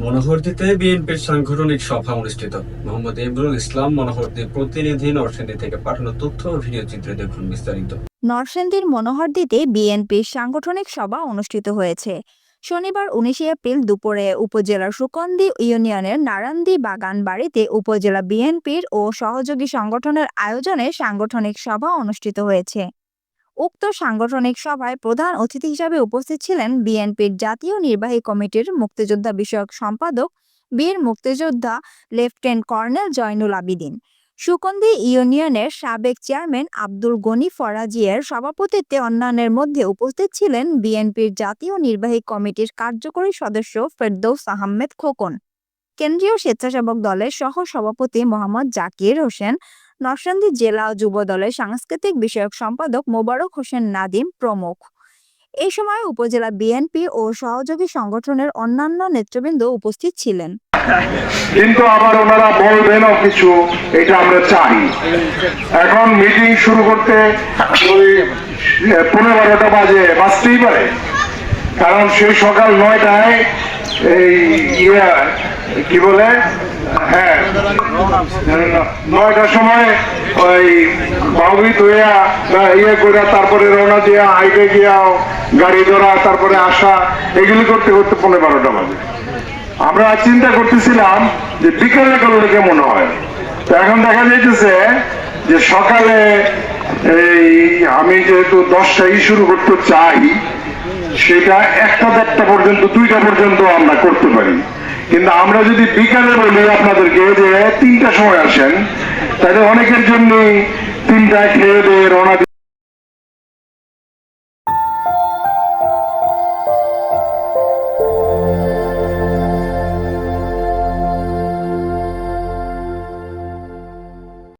মনোহরদীতে বিএনপির সাংগঠনিক সভা অনুষ্ঠিত। মোহাম্মদ ইমরুল ইসলাম মনোহরদী প্রতিনিধি নরসিংদী থেকে পাঠানো তথ্য ও ভিডিও চিত্রে দেখুন বিস্তারিত। নরসিংদীর মনোহরদীতে বিএনপির সাংগঠনিক সভা অনুষ্ঠিত হয়েছে। শনিবার 19 এপ্রিল দুপুরে উপজেলার সুকন্দি ইউনিয়নের নারান্দি বাগান বাড়িতে উপজেলা বিএনপির ও সহযোগী সংগঠনের আয়োজনে সাংগঠনিক সভা অনুষ্ঠিত হয়েছে। উক্ত সাংগঠনিক সভায় প্রধান অতিথি হিসেবে উপস্থিত ছিলেন বিএনপির জাতীয় নির্বাহী কমিটির মুক্তিযোদ্ধা বিষয়ক সম্পাদক বীর মুক্তিযোদ্ধা লেফটেন্যান্ট কর্নেল জয়নুল আবিদিন। সুকন্দি ইউনিয়নের সাবেক চেয়ারম্যান আব্দুল গনি ফরাজিয়ের সভাপতিত্বে অন্যান্যের মধ্যে উপস্থিত ছিলেন বিএনপির জাতীয় নির্বাহী কমিটির কার্যকরী সদস্য ফেরদৌস আহমেদ খোকন, কেন্দ্রীয় স্বেচ্ছাসেবক দলের সহ সভাপতি মোহাম্মদ জাকির হোসেন, নরসিংদী জেলা যুব দলের সাংস্কৃতিক বিষয়ক সম্পাদক মোবারক হোসেন নাদিম প্রমুখ। এই সময় উপজেলা বিএনপি ও সহযোগী সংগঠনের অন্যান্য নেতৃবৃন্দ উপস্থিত ছিলেন। কিন্তু আবার ওনারা বলবেনও কিছু, এটা আমরা চাই। এখন মিটিং শুরু করতে 11:15 বাজে, বাজতেই পারে, কারণ সেই সকাল 9টায় এই কি বলে, হ্যাঁ 9টার সময় ওই বাউবি ধুইয়া করে তারপরে রওনা দিয়া হাইটে গিয়া গাড়ি ধরা, তারপরে আসা, এগুলি করতে করতে 11:15 বাজে। আমরা চিন্তা করতেছিলাম যে বিকেলে করলে কেমন হয়। তো এখন দেখা যাইতেছে যে সকালে এই আমি যেহেতু 10টায় শুরু করতে চাই, সেটা 1টা পর্যন্ত 2টা পর্যন্ত আমরা করতে পারি। কিন্তু আমরা যদি বিকালে বলি আপনাদেরকে যে 3টার সময় আসেন, তাহলে অনেকের জন্য 3টায় খেয়ে দিয়ে রওনা